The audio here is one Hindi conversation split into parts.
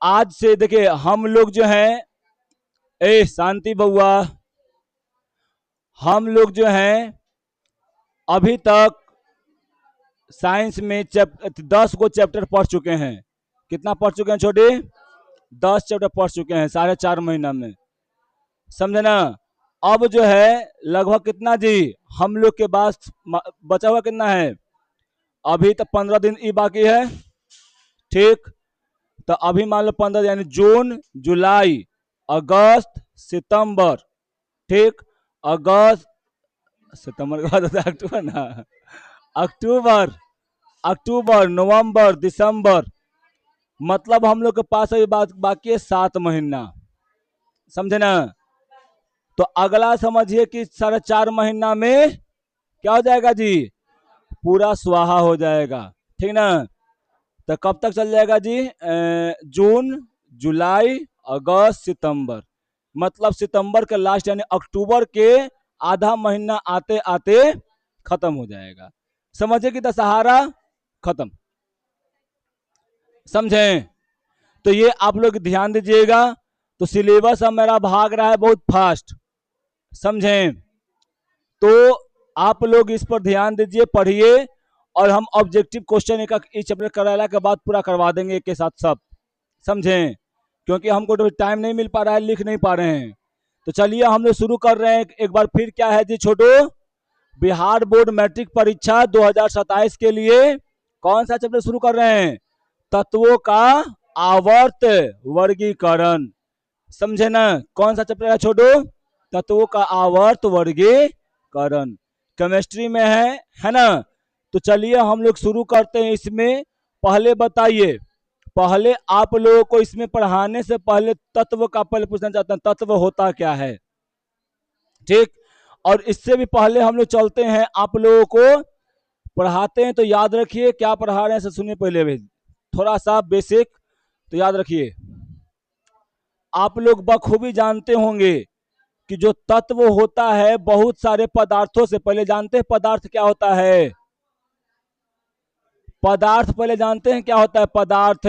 आज से देखिए हम लोग जो हैं, ए शांति बउआ, हम लोग जो हैं अभी तक साइंस में 10 को चैप्टर पढ़ चुके हैं। कितना पढ़ चुके हैं छोटे? 10 चैप्टर पढ़ चुके हैं 4.5 महीना में, समझे ना। अब जो है लगभग कितना जी हम लोग के पास बचा हुआ कितना है? अभी तक 15 दिन ही बाकी है, ठीक। तो अभी मान लो 15, यानी जून, जुलाई, अगस्त, सितंबर, ठीक। अगस्त, सितंबर के बाद होता है अक्टूबर ना, अक्टूबर, अक्टूबर, नवंबर, दिसंबर, मतलब हम लोग के पास अभी बाकी है 7 महीना, समझे ना। तो अगला समझिए कि 4.5 महीना में क्या हो जाएगा जी? पूरा स्वाहा हो जाएगा, ठीक ना। तो कब तक चल जाएगा जी? जून, जुलाई, अगस्त, सितंबर, मतलब सितंबर के लास्ट यानी अक्टूबर के आधा महीना आते आते खत्म हो जाएगा। समझे कि दशहरा खत्म, समझे। तो ये आप लोग ध्यान दीजिएगा। तो सिलेबस अब मेरा भाग रहा है बहुत फास्ट, समझे। तो आप लोग इस पर ध्यान दीजिए, पढ़िए, और हम ऑब्जेक्टिव क्वेश्चन एक चैप्टर कराने के बाद पूरा करवा देंगे एक के साथ सब, समझें। क्योंकि हमको तो टाइम नहीं मिल पा रहा है, लिख नहीं पा रहे हैं। तो चलिए हम लोग शुरू कर रहे हैं एक बार फिर। क्या है जी छोटो? बिहार बोर्ड मैट्रिक परीक्षा 2027 के लिए कौन सा चैप्टर शुरू कर रहे हैं? तत्वों का आवर्त वर्गीकरण, समझे ना। कौन सा चैप्टर है छोटो? तत्वों का आवर्त वर्गीकरण, केमिस्ट्री में है ना। तो चलिए हम लोग शुरू करते हैं इसमें। पहले बताइए, पहले आप लोगों को इसमें पढ़ाने से पहले तत्व का पहले पूछना चाहता हूं, तत्व होता क्या है, ठीक। और इससे भी पहले हम लोग चलते हैं, आप लोगों को पढ़ाते हैं तो याद रखिए क्या पढ़ा रहे हैं, सुनिए पहले भी थोड़ा सा बेसिक तो याद रखिए। आप लोग बखूबी जानते होंगे कि जो तत्व होता है बहुत सारे पदार्थों से, पहले जानते हैं पदार्थ क्या होता है? पदार्थ पहले जानते हैं क्या होता है? पदार्थ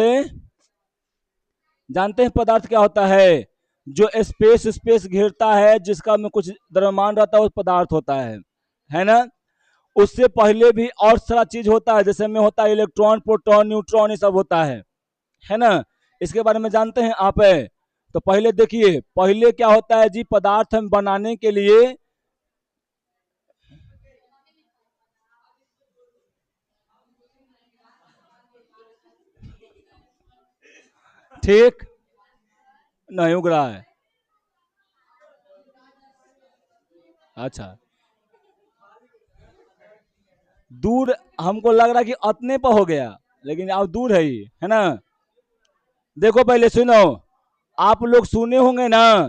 जानते हैं पदार्थ क्या होता है? जो स्पेस स्पेस घेरता है, जिसका में कुछ द्रव्यमान रहता है, वो पदार्थ होता है ना। उससे पहले भी और सारा चीज होता है, जैसे में होता है इलेक्ट्रॉन, प्रोटॉन, न्यूट्रॉन, ये सब होता है ना। इसके बारे में जानते हैं आप? तो पहले देखिए, पहले क्या होता है जी, पदार्थ हम बनाने के लिए ठीक नहीं उग रहा है। अच्छा, दूर हमको लग रहा है कि अतने पर हो गया, लेकिन अब दूर है ही, है ना। देखो पहले सुनो, आप लोग सुने होंगे ना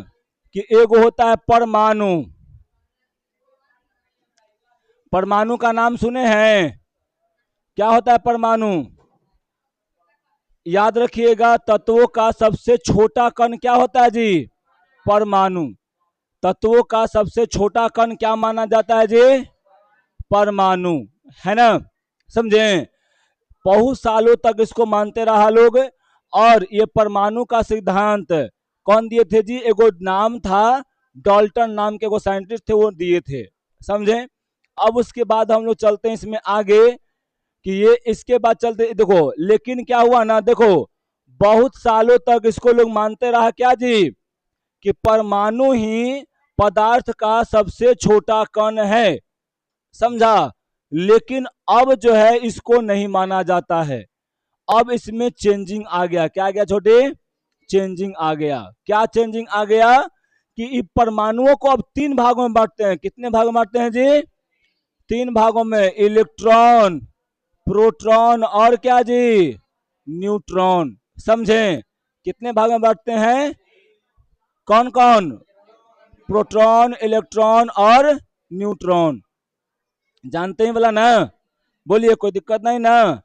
कि एक होता है परमाणु। परमाणु का नाम सुने हैं? क्या होता है परमाणु? याद रखिएगा, तत्वों का सबसे छोटा कण क्या होता है जी? परमाणु। तत्वों का सबसे छोटा कण क्या माना जाता है जी? परमाणु, है ना, समझे। बहुत सालों तक इसको मानते रहा लोग। और ये परमाणु का सिद्धांत कौन दिए थे जी? एगो नाम था, डॉल्टन नाम के एगो साइंटिस्ट थे, वो दिए थे, समझे। अब उसके बाद हम लोग चलते हैं इसमें आगे कि ये इसके बाद चलते देखो, लेकिन क्या हुआ ना, देखो बहुत सालों तक इसको लोग मानते रहा क्या जी, कि परमाणु ही पदार्थ का सबसे छोटा कण है, समझा। लेकिन अब जो है इसको नहीं माना जाता है। अब इसमें चेंजिंग आ गया। क्या आ गया छोटे? चेंजिंग आ गया। क्या चेंजिंग आ गया? कि परमाणुओं को अब 3 भागों में बांटते हैं। कितने भागों में बांटते हैं जी? 3 भागों में, इलेक्ट्रॉन, प्रोटॉन और क्या जी? न्यूट्रॉन, समझे। कितने भाग में बांटते हैं? कौन कौन? प्रोटॉन, इलेक्ट्रॉन और न्यूट्रॉन। जानते हैं बोला ना? बोलिए, कोई दिक्कत नहीं ना।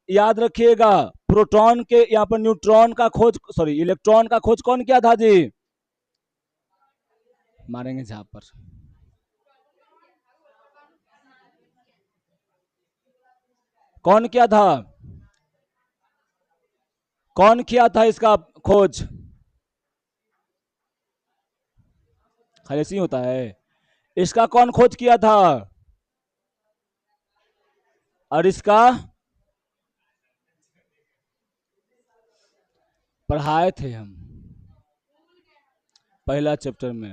याद रखिएगा, प्रोटॉन के यहाँ पर न्यूट्रॉन का खोज, सॉरी इलेक्ट्रॉन का खोज कौन किया था जी? मारेंगे झाप पर। कौन किया था? कौन किया था इसका खोज? खाली ऐसे ही होता है। इसका कौन खोज किया था? और इसका पढ़ाए थे हम पहला चैप्टर में।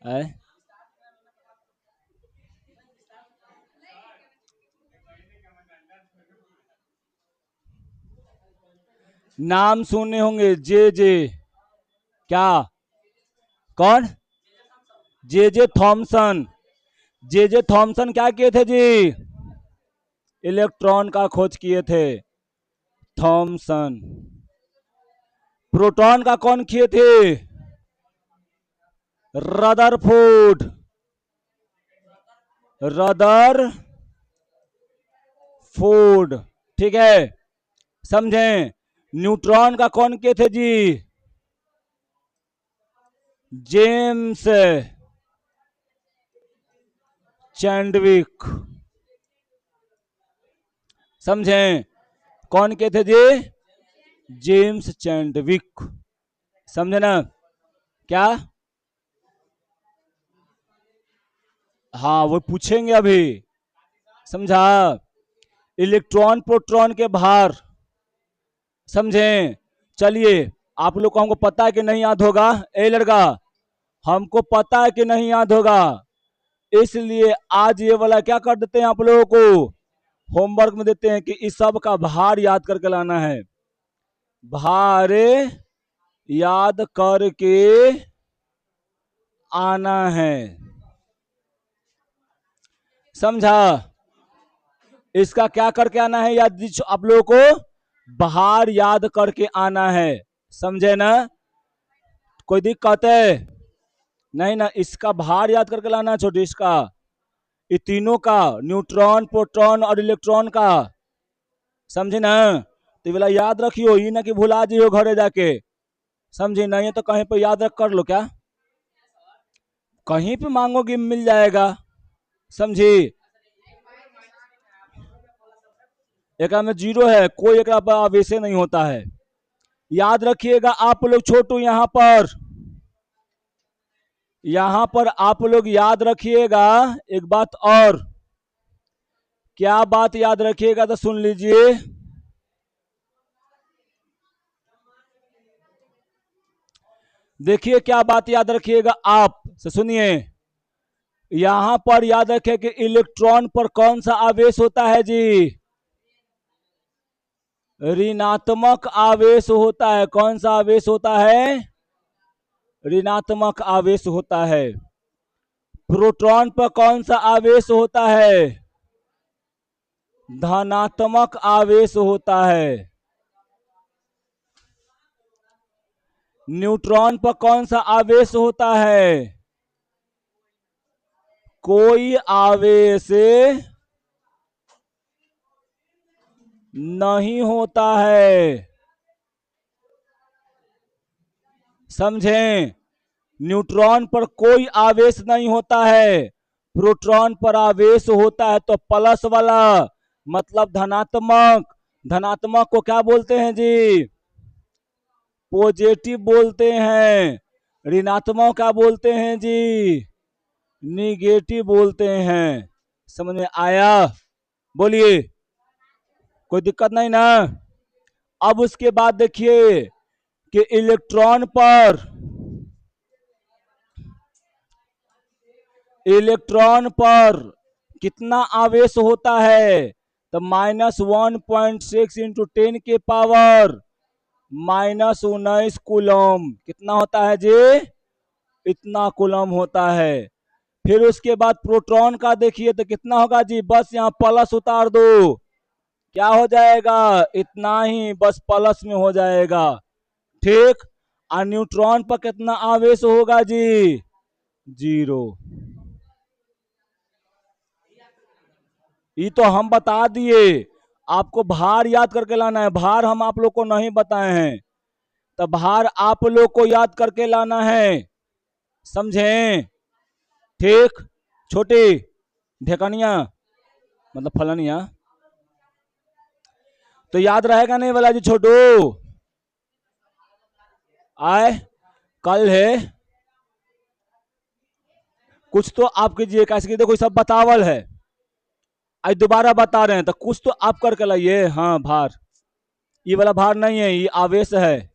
है? नाम सुने होंगे, जे जे। क्या? कौन? जे जे थॉमसन। जे जे थॉमसन क्या किए थे जी? इलेक्ट्रॉन का खोज किए थे थॉमसन। प्रोटॉन का कौन किए थे? रदरफोर्ड। रदरफोर्ड। ठीक है, समझें। न्यूट्रॉन का कौन किए थे जी? जेम्स चैंडविक। समझें, कौन किए थे जी? जेम्स चैंडविक। समझे ना? क्या? हाँ, वो पूछेंगे अभी। समझा? इलेक्ट्रॉन प्रोटॉन के भार। समझें? चलिए, आप लोग को हमको पता है कि नहीं याद होगा। ए लड़का, हमको पता है कि नहीं याद होगा, इसलिए आज ये वाला क्या कर देते हैं आप लोगों को, होमवर्क में देते हैं कि इस सब का भार याद करके लाना है। भार याद करके आना है। समझा? इसका क्या करके आना है याद आप लोगों को? भार याद करके आना है। समझे ना? कोई दिक्कत है? नहीं ना, इसका भार याद करके लाना है छोटे, इसका, ये तीनों का, न्यूट्रॉन प्रोटॉन और इलेक्ट्रॉन का। समझे ना? तो ये वाला याद रखियो, ये ना कि भुला जियो घरे जाके। समझे? नहीं है तो कहीं पे याद रख कर लो। क्या? कहीं पे मांगोगे मिल जाएगा। समझी? एक में जीरो है, कोई एक आवेश नहीं होता है। याद रखिएगा आप लोग छोटू, यहां पर आप लोग याद रखिएगा एक बात और। क्या बात याद रखिएगा तो सुन लीजिए। देखिए क्या बात याद रखिएगा, आप से सुनिए। यहां पर याद रखें कि इलेक्ट्रॉन पर कौन सा आवेश होता है जी? ऋणात्मक आवेश होता है। कौन सा आवेश होता है? ऋणात्मक आवेश होता है। प्रोटॉन पर कौन सा आवेश होता है? धनात्मक आवेश होता है। न्यूट्रॉन पर कौन सा आवेश होता है? कोई आवेश नहीं होता है। समझें? न्यूट्रॉन पर कोई आवेश नहीं होता है, प्रोटॉन पर आवेश होता है। तो प्लस वाला मतलब धनात्मक। धनात्मक को क्या बोलते हैं जी? पॉजिटिव बोलते हैं। ऋणात्मक क्या बोलते हैं जी? निगेटिव बोलते हैं। समझ में आया? बोलिए, कोई दिक्कत नहीं ना? अब उसके बाद देखिए कि इलेक्ट्रॉन पर कितना आवेश होता है? तो -1.6 इंटू 10 के पावर -19 कूलम। कितना होता है जी? इतना कूलम होता है। फिर उसके बाद प्रोटॉन का देखिए तो कितना होगा जी? बस यहाँ प्लस उतार दो, क्या हो जाएगा? इतना ही, बस प्लस में हो जाएगा। ठीक। और न्यूट्रॉन पर कितना आवेश होगा जी? जीरो। ये तो हम बता दिए, आपको भार याद करके लाना है। भार हम आप लोग को नहीं बताए हैं, तो भार आप लोग को याद करके लाना है। समझें? ठीक। छोटी ढेकनिया मतलब फलनिया। तो याद रहेगा नहीं वाला जी छोटू? आए कल है कुछ तो आप कीजिए, कैसे कीजिए, कोई सब बतावल है, आज दोबारा बता रहे हैं तो कुछ तो आप करके लाइए। हाँ भार, ये वाला भार नहीं है, ये आवेश है,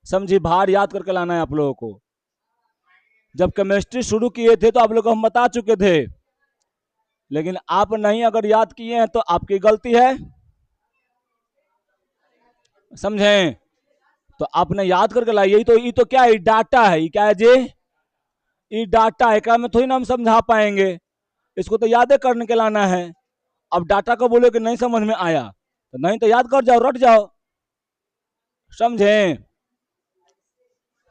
समझिए, भार याद करके लाना है आप लोगों को। जब केमिस्ट्री शुरू किए थे तो आप लोग को हम बता चुके थे, लेकिन आप नहीं अगर याद किए हैं तो आपकी गलती है, समझें? तो आपने याद करके लाइए। ये तो क्या है, डाटा है, ये क्या है जी? ये डाटा है, क्या में थोड़ी ना हम समझा पाएंगे, इसको तो याद करने के लाना है। अब डाटा को बोलो कि नहीं समझ में आया तो नहीं, तो याद कर जाओ, रट जाओ, समझें?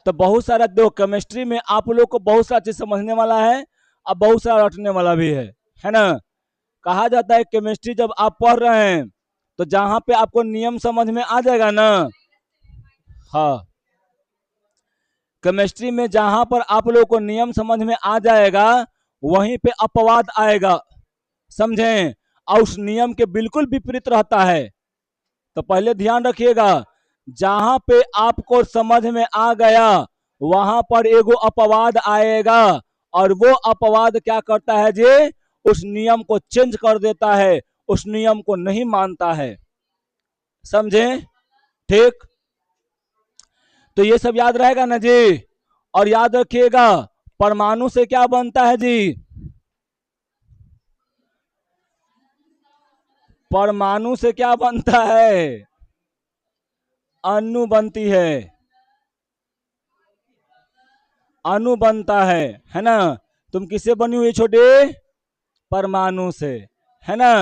तो बहुत सारा दो केमिस्ट्री में आप लोग को बहुत सारा चीज समझने वाला है, अब बहुत सारा रटने वाला भी है ना? कहा जाता है केमिस्ट्री जब आप पढ़ रहे हैं तो जहां पे आपको नियम समझ में आ जाएगा ना, हाँ, केमिस्ट्री में जहां पर आप लोगों को नियम समझ में आ जाएगा वहीं पे अपवाद आएगा, समझें? और उस नियम के बिल्कुल विपरीत रहता है। तो पहले ध्यान रखिएगा, जहां पे आपको समझ में आ गया वहां पर एगो अपवाद आएगा, और वो अपवाद क्या करता है जी? उस नियम को चेंज कर देता है, उस नियम को नहीं मानता है, समझे? ठीक, तो ये सब याद रहेगा ना जी? और याद रखिएगा, परमाणु से क्या बनता है जी? परमाणु से क्या बनता है? अणु बनती है, अणु बनता है ना? तुम किससे बनी हुई छोटे? परमाणु से, है ना?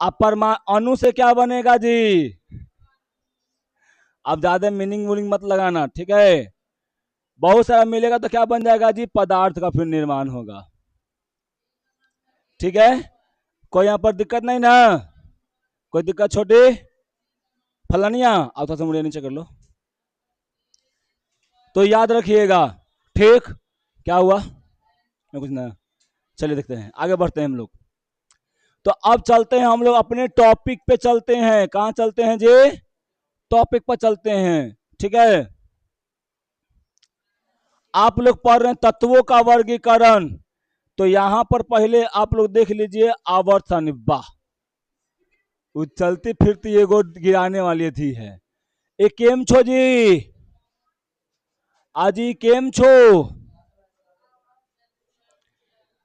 अब अणु से क्या बनेगा जी? अब ज्यादा मीनिंग वूनिंग मत लगाना, ठीक है? बहुत सारा मिलेगा तो क्या बन जाएगा जी? पदार्थ का फिर निर्माण होगा, ठीक है? कोई यहाँ पर दिक्कत नहीं ना? कोई दिक्कत छोटी? फलानिया आप थोड़ा सा मुड़े नीचे कर लो। तो याद रखिएगा, ठीक? क्या हुआ? कुछ ना, चलिए देखते हैं, आगे बढ़ते हैं हम लोग। तो अब चलते हैं हम लोग अपने टॉपिक पे, चलते हैं, कहां चलते हैं जी? टॉपिक पर चलते हैं, ठीक है? आप लोग पढ़ रहे हैं तत्वों का वर्गीकरण, तो यहां पर पहले आप लोग देख लीजिए आवर्त सारणी। वो चलती फिरती एगो गिराने वाली थी है। ए केम छो जी? आजी केम छो?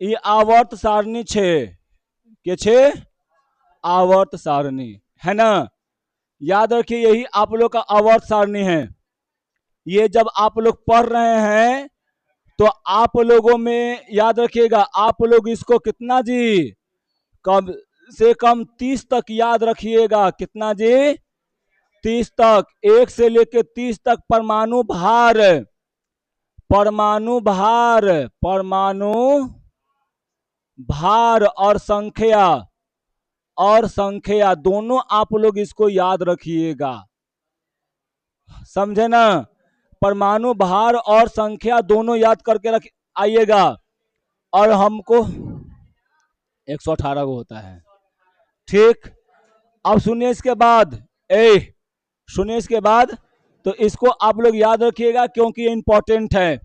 ये आवर्त सारणी छे, के छे? आवर्त सारणी, है ना? याद रखिए यही आप लोग का आवर्त सारणी है। ये जब आप लोग पढ़ रहे हैं तो आप लोगों में याद रखिएगा, आप लोग इसको कितना जी? कम से कम 30 तक याद रखिएगा। कितना जी? 30 तक, 1 से लेकर 30 तक परमाणु भार, परमाणु भार, परमाणु भार और संख्या दोनों आप लोग इसको याद रखिएगा, समझे ना? परमाणु भार और संख्या दोनों याद करके रख आइएगा। और हमको 118 को होता है, ठीक? अब सुनिए इसके बाद, सुनिए इसके बाद, तो इसको आप लोग याद रखिएगा क्योंकि ये इंपॉर्टेंट है,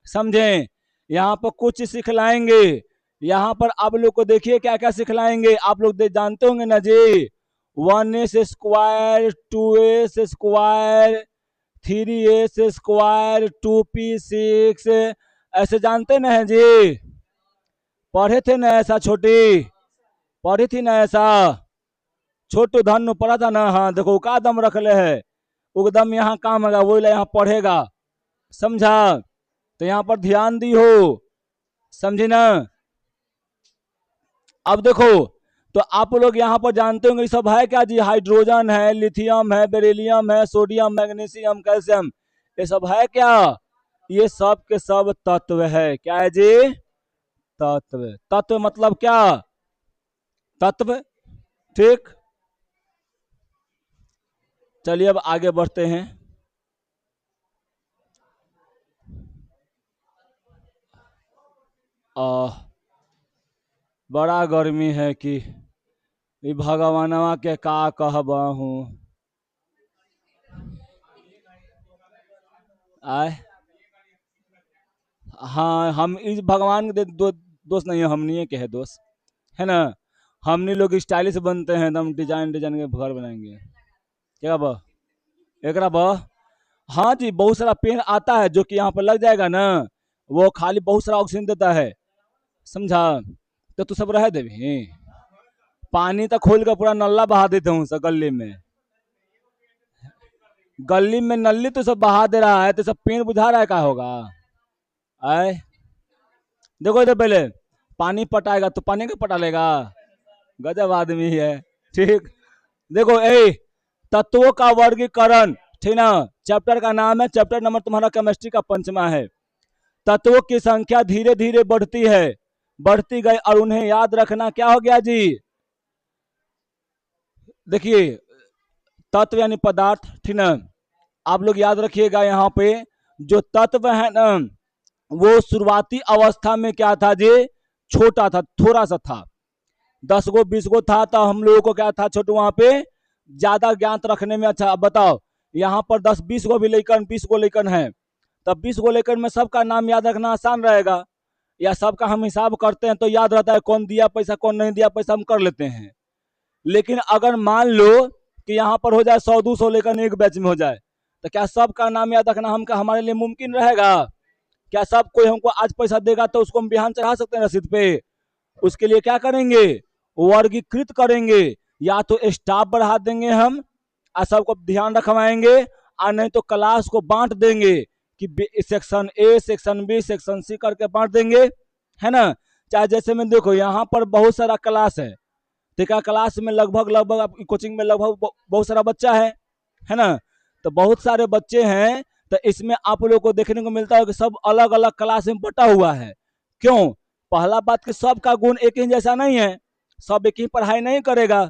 समझें? यहाँ पर कुछ सिखलाएंगे, यहाँ पर आप लोग को देखिए क्या क्या सिखलाएंगे, आप लोग जानते होंगे ना जी? 1s² 2s², 3s², 2p6, ऐसे जानते ना है जी? पढ़े थे ना ऐसा छोटी? पढ़ी थी ना ऐसा? छोटू धनु पढ़ा था ना? हाँ देखो का दम रख ले है, एकदम यहाँ काम है, वो यहाँ पढ़ेगा, समझा? तो यहाँ पर ध्यान दी हो, समझे ना? अब देखो, तो आप लोग यहाँ पर जानते होंगे सब है क्या जी? हाइड्रोजन है, लिथियम है, बेरिलियम है, सोडियम, मैग्नीशियम, कैल्शियम, ये सब है क्या? ये सब के सब तत्व है, क्या है जी? तत्व। तत्व मतलब क्या? तत्व, ठीक? चलिए अब आगे बढ़ते हैं। बड़ा गर्मी है कि ई भगवानवा के का कहबहू। आय हाँ, हम इस भगवान के दोस्त नहीं है, हमनी के है दोस्त, है ना। हमनी लोग स्टाइलिश बनते हैं, एकदम डिजाइन डिजाइन के घर बनाएंगे। क्या बा एकरा बा हाँ जी, बहुत सारा पेड़ आता है जो कि यहाँ पर लग जाएगा ना, वो खाली बहुत सारा ऑक्सीजन देता है, समझा। तो तू सब रह देवी, पानी तो खोल कर पूरा नल्ला बहा देते हूँ सब गली में। गली में नली तो सब बहा दे रहा है, तो सब पेड़ बुझा रहा है, क्या होगा। आए देखो इधर पहले, पानी पटाएगा तो पानी का पटा लेगा, गजब आदमी है। ठीक, देखो ए तत्वों का वर्गीकरण, ठीक ना। चैप्टर का नाम है, चैप्टर नंबर तुम्हारा केमिस्ट्री का 5वां है। तत्वों की संख्या धीरे धीरे बढ़ती है, बढ़ती गई, और उन्हें याद रखना क्या हो गया जी। देखिए तत्व यानी पदार्थ, ठीक ना। आप लोग याद रखिएगा यहाँ पे जो तत्व है ना, वो शुरुआती अवस्था में क्या था जी, छोटा था, थोड़ा सा था, 10 गो 20 गो था, तो हम लोगों को क्या था छोटू, वहां पे ज्यादा ज्ञात रखने में। अच्छा अब बताओ, यहाँ पर 10 20 गो भी लेकर 20 गो लेकर है, तब 20 गो लेकर में सबका नाम याद रखना आसान रहेगा, या सबका हम हिसाब करते हैं तो याद रहता है, कौन दिया पैसा कौन नहीं दिया पैसा हम कर लेते हैं। लेकिन अगर मान लो कि यहाँ पर हो जाए 100 200 लेकर एक बैच में हो जाए, तो क्या सबका नाम याद रखना हमका हमारे लिए मुमकिन रहेगा। क्या सब कोई हमको आज पैसा देगा तो उसको हम बिहान चढ़ा सकते हैं रसीद पे। उसके लिए क्या करेंगे, वर्गीकृत करेंगे, या तो स्टाफ बढ़ा देंगे हम, और सबको ध्यान रखवाएंगे, और नहीं तो क्लास को बांट देंगे कि section A section B section C करके बांट देंगे, है ना। चाहे जैसे में देखो यहाँ पर बहुत सारा क्लास है, ठीक है, क्लास में लगभग लगभग आपकी कोचिंग में लगभग बहुत सारा बच्चा है ना। तो बहुत सारे बच्चे हैं, तो इसमें आप लोगों को देखने को मिलता है कि सब अलग अलग क्लास में बटा हुआ है। क्यों, पहला बात कि सबका गुण एक ही जैसा नहीं है, सब एक ही पढ़ाई नहीं करेगा,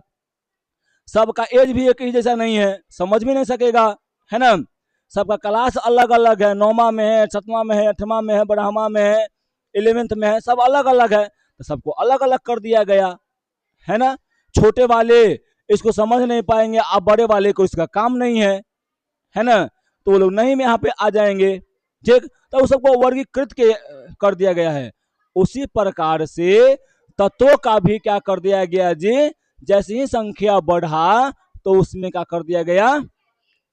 सबका एज भी एक ही जैसा नहीं है, समझ भी नहीं सकेगा, है ना। सबका क्लास अलग अलग है, 9वां में है, 7वां में है, 8वां में है, 12वां में है, 11th में है, सब अलग अलग है, तो सबको अलग अलग कर दिया गया, है ना। छोटे वाले इसको समझ नहीं पाएंगे, अब बड़े वाले को इसका काम नहीं है ना, तो वो लोग नहीं में यहाँ पे आ जाएंगे, ठीक। तो उस सबको वर्गीकृत कर दिया गया है। उसी प्रकार से तत्वों का भी क्या कर दिया गया जी, जैसे ही संख्या बढ़ा तो उसमें क्या कर दिया गया,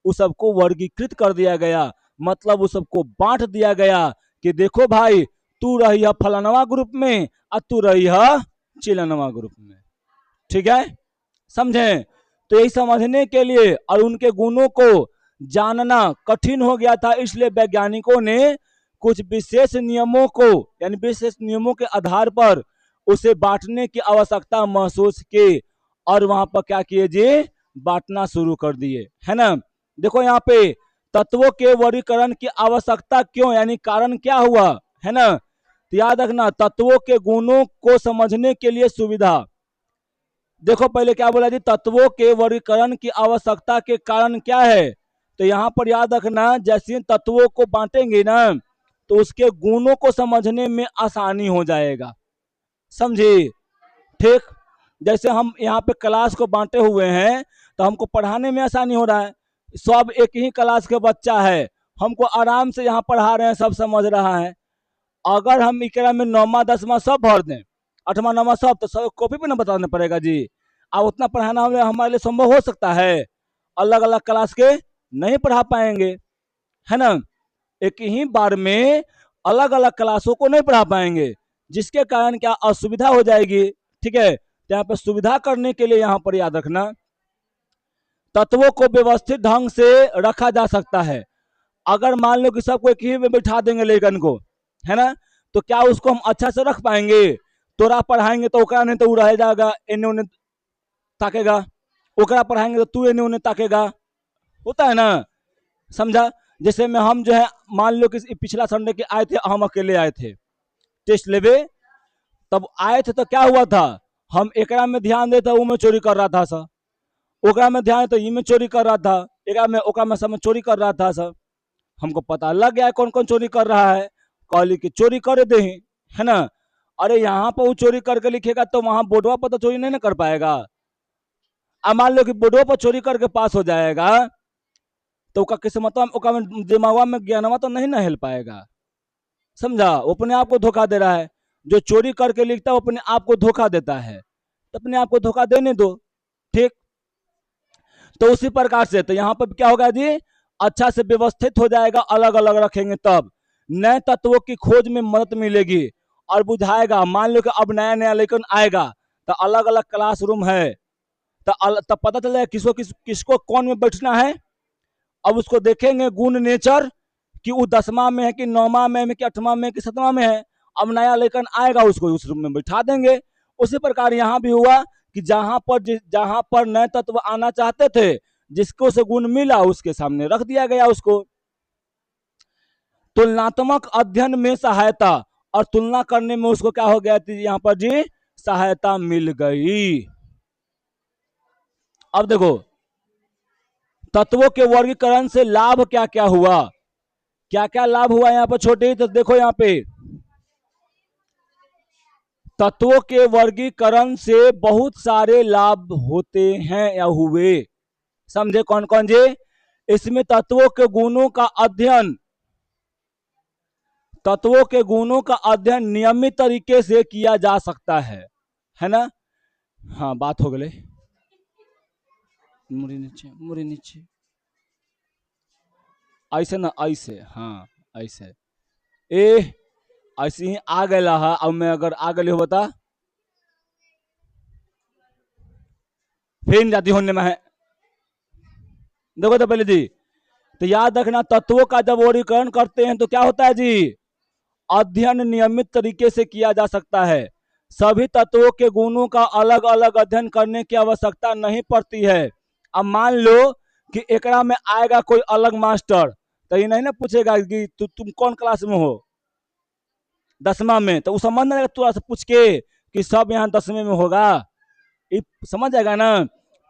उस सबको वर्गीकृत कर दिया गया, मतलब उस सबको बांट दिया गया कि देखो भाई, तू रही है फलानवा ग्रुप में और तू रही है चिलनवा ग्रुप में, ठीक है, समझे। तो यही समझने के लिए और उनके गुणों को जानना कठिन हो गया था, इसलिए वैज्ञानिकों ने कुछ विशेष नियमों को, यानी विशेष नियमों के आधार पर उसे बांटने की आवश्यकता महसूस की, और वहां पर क्या किए जी, बांटना शुरू कर दिए, है ना। देखो यहाँ पे तत्वों के वर्गीकरण की आवश्यकता क्यों, यानी कारण क्या हुआ, है ना। तो याद रखना, तत्वों के गुणों को समझने के लिए सुविधा। देखो पहले क्या बोला जी, तत्वों के वर्गीकरण की आवश्यकता के कारण क्या है, तो यहां पर याद रखना, जैसे तत्वों को बांटेंगे ना, तो उसके गुणों को समझने में आसानी हो जाएगा, समझे, ठीक। जैसे हम यहाँ पे क्लास को बांटे हुए हैं, तो हमको पढ़ाने में आसानी हो रहा है, सब एक ही क्लास के बच्चा है, हमको आराम से यहाँ पढ़ा रहे हैं, सब समझ रहा है। अगर हम इकरा में 9वां 10वां सब भर दें, 8वां 9वां सब, तो सब कॉपी पे ना बताना पड़ेगा जी। अब उतना पढ़ाना हमारे लिए संभव हो सकता है, अलग अलग क्लास के नहीं पढ़ा पाएंगे, है ना। एक ही बार में अलग अलग क्लासों को नहीं पढ़ा पाएंगे, जिसके कारण क्या असुविधा हो जाएगी, ठीक है। तो यहाँ पर सुविधा करने के लिए यहाँ पर याद रखना, तत्वों को व्यवस्थित ढंग से रखा जा सकता है। अगर मान लो कि सबको एक ही में बैठा देंगे लेखन को, है ना, तो क्या उसको हम अच्छा से रख पाएंगे। तोरा पढ़ाएंगे तो ओकरा नहीं तो रह जाएगा, इन्हें उन्हें ताकेगा, ओकरा पढ़ाएंगे तो तू इन्हें उन्हें ताकेगा, होता है ना, समझा। जैसे में हम जो है, मान लो कि पिछला संडे के आए थे, हम अकेले आए थे टेस्ट लेवे, तब आए थे तो क्या हुआ था, हम एकरा में ध्यान देते वो में चोरी कर रहा था सर, ओकरा में ध्यान तो ई में चोरी कर रहा था, एकरा में ओकरा में सब में चोरी कर रहा था सर। हमको पता लग गया कौन कौन चोरी कर रहा है, कहली कि चोरी कर दे, है ना। अरे यहाँ पर वो चोरी करके लिखेगा तो वहां बोर्डवा पर तो चोरी नहीं ना कर पाएगा, अब मान लो कि बोर्डो पर चोरी करके पास हो जाएगा तो ओका किस्मत में दिमाग में ज्ञानवा तो नहीं ना हिल पाएगा। समझा, वो अपने आप को धोखा दे रहा है। जो चोरी करके लिखता है वो अपने आप को धोखा देता है, तो अपने आप को धोखा देने दो। ठीक, तो उसी प्रकार से तो यहाँ पर क्या होगा जी, अच्छा से व्यवस्थित हो जाएगा, अलग अलग रखेंगे तब नए तत्वों की खोज में मदद मिलेगी और बुझाएगा। मान लो कि अब नया नया लेकिन आएगा तो अलग अलग क्लासरूम है, तो तब पता चलेगा किसको किसको कौन में बैठना है। अब उसको देखेंगे गुण नेचर कि वो 10वां में है कि 9वां में है कि 8वां में कि 7वां में है। अब नया लेकर आएगा उसको उस रूम में बैठा देंगे। उसी प्रकार यहाँ भी हुआ कि जहां पर नए तत्व आना चाहते थे, जिसको से गुण मिला उसके सामने रख दिया गया उसको। तुलनात्मक अध्ययन में सहायता, और तुलना करने में उसको क्या हो गया थी यहाँ पर जी, सहायता मिल गई। अब देखो तत्वों के वर्गीकरण से लाभ क्या क्या हुआ, क्या क्या लाभ हुआ यहाँ पर छोटे, तो देखो यहाँ पे तत्वों के वर्गीकरण से बहुत सारे लाभ होते हैं या हुए। समझे कौन कौन जी, इसमें तत्वों के गुणों का अध्ययन नियमित तरीके से किया जा सकता है ना। हाँ बात हो गई, मुड़ी नीचे ऐसे ना, ऐसे हाँ ऐसे ए ऐसे ही आ गया है। अब मैं अगर आ गई हो बता फिर जाती होने में है। देखो तो पहले जी, तो याद रखना तत्वों का जब वर्गीकरण करते हैं तो क्या होता है जी, अध्ययन नियमित तरीके से किया जा सकता है। सभी तत्वों के गुणों का अलग अलग अध्ययन करने की आवश्यकता नहीं पड़ती है। अब मान लो कि एकरा में आएगा कोई अलग मास्टर, तो ये नहीं ना पूछेगा कि तुम कौन क्लास में हो, 10वां में, तो वो समझ ना थोड़ा सा पूछ के कि सब यहाँ 10वें में होगा, समझ जाएगा ना।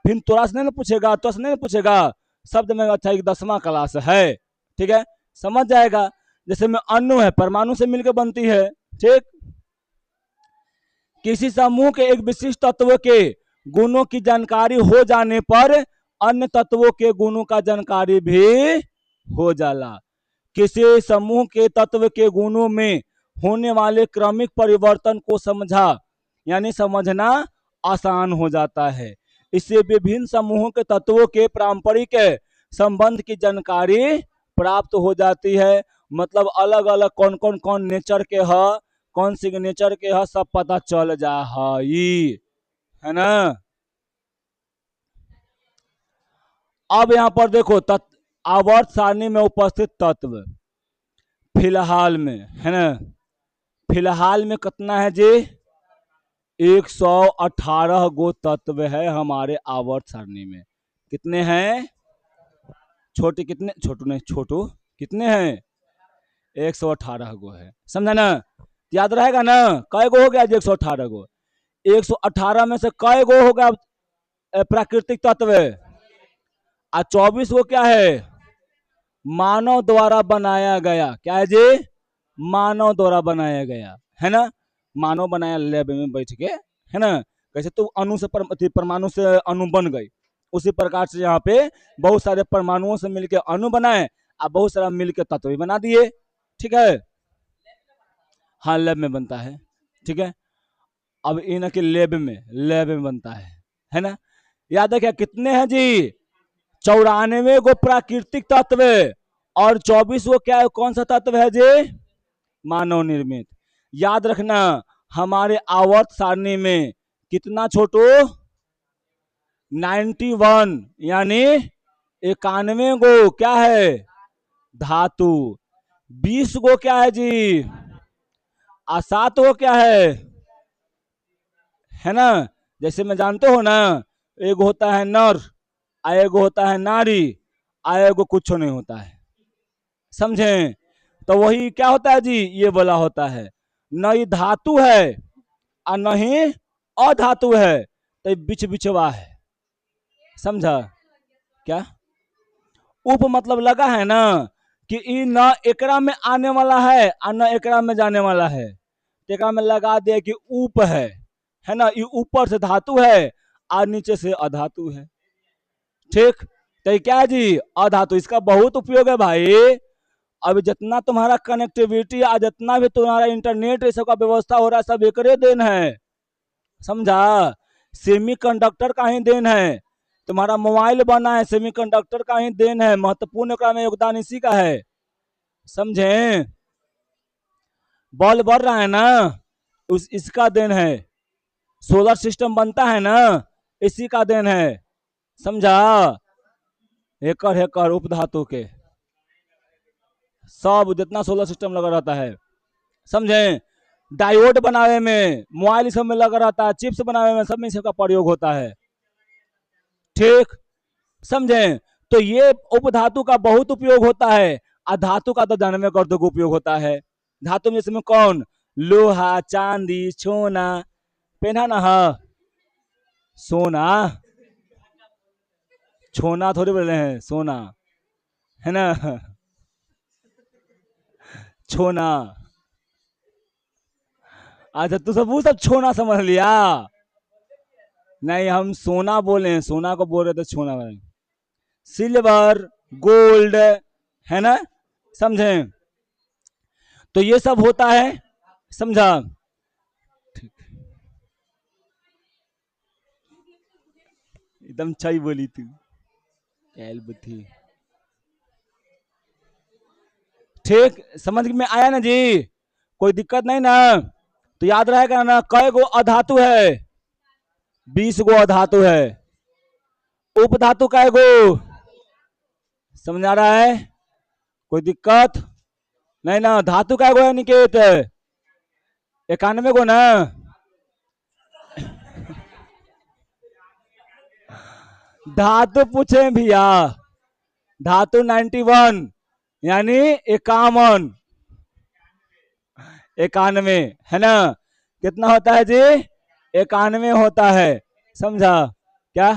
फिर तोरा से नहीं पूछेगा, तो से नहीं पूछेगा शब्द में, अच्छा 10वां क्लास है, ठीक है, समझ जाएगा। जैसे में अणु है, परमाणु से मिलकर बनती है। ठीक, किसी समूह के एक विशिष्ट तत्व के गुणों की जानकारी हो जाने पर अन्य तत्वों के गुणों का जानकारी भी हो जाला। किसी समूह के तत्व के गुणों में होने वाले क्रमिक परिवर्तन को यानी समझना आसान हो जाता है। इससे विभिन्न समूहों के तत्वों के पारंपरिक संबंध की जानकारी प्राप्त हो जाती है। मतलब अलग अलग कौन नेचर के है, कौन सिग्नेचर के है, सब पता चल जा है ना। अब यहां पर देखो आवर्त सारणी में उपस्थित तत्व फिलहाल में है ना, फिलहाल में कितना है जी, 118 गो तत्व है हमारे आवर्त सारणी में। कितने हैं छोटे, कितने छोटू नहीं छोटू, कितने हैं 118 गो है, समझा ना। याद रहेगा ना, कै गो हो गया 118 गो, 118 में से कै गो होगा प्राकृतिक तत्व, और 24 गो क्या है मानव द्वारा बनाया गया। क्या है जी, मानव द्वारा बनाया गया है ना, मानव बनाया लैब में बैठ के, है ना। कैसे तो अणु से परमाणु से अणु बन गई, उसी प्रकार से यहाँ पे बहुत सारे परमाणुओं से मिलकर अणु बनाए और बहुत सारा मिलकर तत्व भी बना दिए। ठीक है, हाँ लैब में बनता है। ठीक है, अब इन के लैब में बनता है ना। याद है क्या कितने हैं जी, 94 गो प्राकृतिक तत्व और 24 गो क्या है, कौन सा तत्व है जी, मानव निर्मित। याद रखना हमारे आवर्त सारणी में कितना छोटू, 91 यानी 91 गो क्या है धातु, 20 गो क्या है जी, और 7 गो क्या है ना। जैसे मैं जानते हो ना, एक होता है नर, एगो होता है नारी, एगो कुछ नहीं होता है, समझे। तो वही क्या होता है जी, ये बोला होता है, न ही धातु है और न ही अधातु है, तो बिच बिचवा है, समझा क्या। उप मतलब लगा है ना कि न एकरा में आने वाला है और न एकरा में जाने वाला है, एकरा में लगा दिया कि उप है ना, ये ऊपर से धातु है और नीचे से अधातु है। ठीक, तो ये क्या है जी, अधातु। इसका बहुत उपयोग है भाई। अब जितना तुम्हारा कनेक्टिविटी आज जितना भी तुम्हारा इंटरनेट ये सब का व्यवस्था हो रहा है सब एकरे देन है, समझा। सेमी कंडक्टर का ही देन है, तुम्हारा मोबाइल बना है सेमी कंडक्टर का ही देन है, महत्वपूर्ण में योगदान इसी का है, समझे। बॉल बढ़ रहा है ना, इसका देन है। सोलर सिस्टम बनता है ना, इसी का देन है, समझा। एकड़ हेकर उपधातु के सब जितना सोलर सिस्टम लगा रहता है, समझे। डायोड बनावे में, मोबाइल सब में लगा रहता है, चिप्स बनावे में, सब में इसका प्रयोग होता है। ठीक, समझे। तो ये उपधातु का बहुत उपयोग होता है। अधातु का तो जानवे कर दो उपयोग होता है। धातु में इसमें कौन, लोहा, चांदी, सोना, पेना ना है, सोना, छोना थोड़ी बोल रहे हैं, सोना है ना, छोना। अच्छा तू सब वो सब छोना समझ लिया, नहीं हम सोना बोले हैं, सोना को बोल रहे थे छोना बोले। सिल्वर, गोल्ड, है ना, समझे। तो ये सब होता है, समझा। एकदम सही बोली तू, बुद्धि। ठीक, समझ में आया ना जी, कोई दिक्कत नहीं ना। तो याद रहेगा ना, कई गो अधातु है, 20 गो अधातु है। उपधातु कई गो, समझ आ रहा है, कोई दिक्कत नहीं ना। धातु कई गो है निकेत, 91 गो ना। धातु पूछे भैया, धातु 91 यानी 51, 91 है ना। कितना होता है जी, 91 होता है, समझा क्या।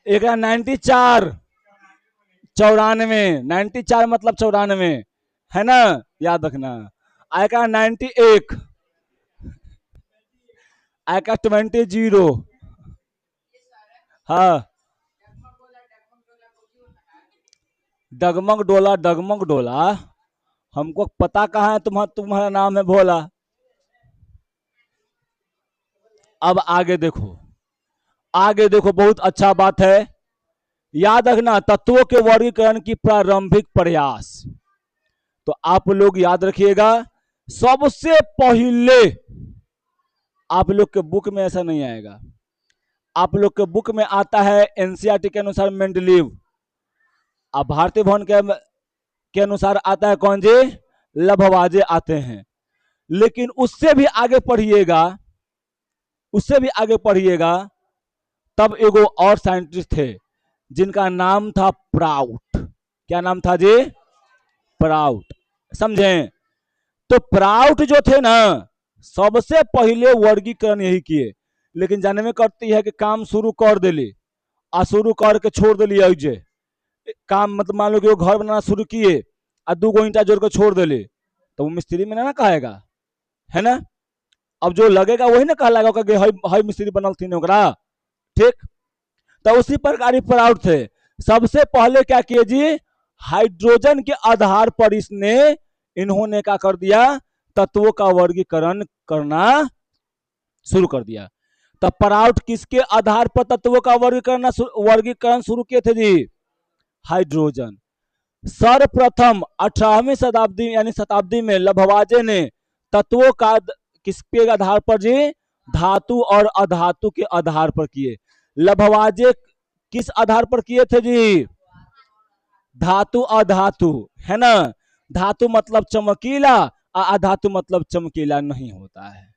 एक 94, 94, 94 मतलब 94 है ना, याद रखना। आएगा 91, आएगा 20, हाँ। डगमग डोला, डगमग डोला हमको पता कहाँ है, तुम्हारा नाम है भोला। अब आगे देखो, आगे देखो, बहुत अच्छा बात है। याद रखना, तत्वों के वर्गीकरण की प्रारंभिक प्रयास, तो आप लोग याद रखिएगा। सबसे पहले आप लोग के बुक में ऐसा नहीं आएगा, आप लोग के बुक में आता है एनसीईआरटी के अनुसार मेंडलीव, अब भारतीय भवन के अनुसार आता है कौन जी, लभवाजे आते हैं। लेकिन उससे भी आगे पढ़िएगा, उससे भी आगे पढ़िएगा, तब एगो और साइंटिस्ट थे जिनका नाम था प्राउट। क्या नाम था जी, प्राउट, समझे। तो प्राउट जो थे ना, सबसे पहले वर्गीकरण यही किए। लेकिन जानवे करती है कि काम शुरू कर दिली और शुरू करके छोड़ दिली अजे काम, मतलब मान लो कि वो घर बनाना शुरू किए और 2 गो ईंटा जोड़ के छोड़ दिले, तो वो मिस्त्री में ना कहेगा, है ना। अब जो लगेगा वही ना कहलाएगा कि हई मिस्त्री बनल थी ओकरा। ठीक, तो उसी प्रकार प्राउट थे। सबसे पहले क्या किए जी, हाइड्रोजन के आधार पर इन्होंने क्या कर दिया, तत्वों का वर्गीकरण करना शुरू कर दिया। तब प्राउट किसके आधार पर तत्वों का वर्गीकरण शुरू किए थे जी, हाइड्रोजन। सर्वप्रथम 18वीं शताब्दी यानी शताब्दी में लभवाजे ने तत्वों का किसके आधार पर जी, धातु और अधातु के आधार पर किए। लभवाजे किस आधार पर किए थे जी, धातु अधातु, है ना। धातु मतलब चमकीला, अधातु मतलब चमकीला नहीं होता है,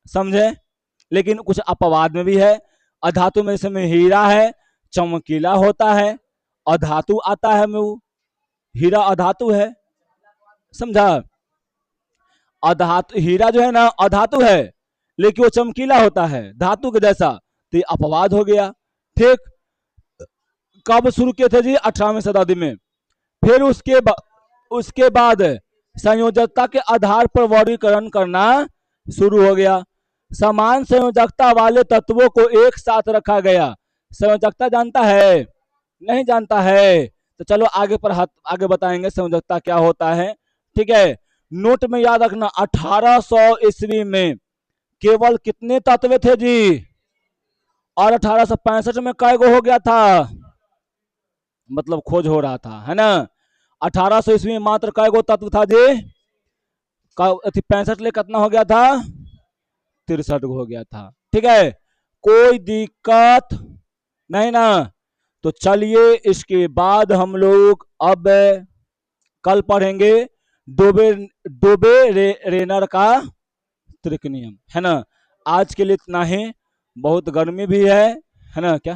समझे। लेकिन कुछ अपवाद में भी है, अधातु में इसमें हीरा है, चमकीला होता है। अधातु आता है में वो, हीरा अधातु है, समझा। अधातु, हीरा जो है ना अधातु है, लेकिन वो चमकीला होता है धातु के जैसा, तो ये अपवाद हो गया। ठीक, कब शुरू किए थे जी, 18वीं शताब्दी में। फिर उसके बाद संयोजकता के आधार पर वर्गीकरण करना शुरू हो गया। समान संयोजकता वाले तत्वों को एक साथ रखा गया। संयोजकता जानता है? नहीं जानता है। तो चलो आगे पर आगे बताएंगे संयोजकता क्या होता है। ठीक है, नोट में याद रखना 1800 ईस्वी में केवल कितने तत्व थे जी? और 1865 में कई गो हो गया था? मतलब खोज हो रहा था, है ना। 1800 ईस्वी में मात्र कई गो तत्व था जी? 65 ले कितना हो गया था? 63 हो गया था। ठीक है, कोई दिक्कत नहीं ना। तो चलिए इसके बाद हम लोग अब कल पढ़ेंगे डोबे डोबे रेनर का त्रिक नियम, है ना। आज के लिए इतना ही, बहुत गर्मी भी है ना क्या।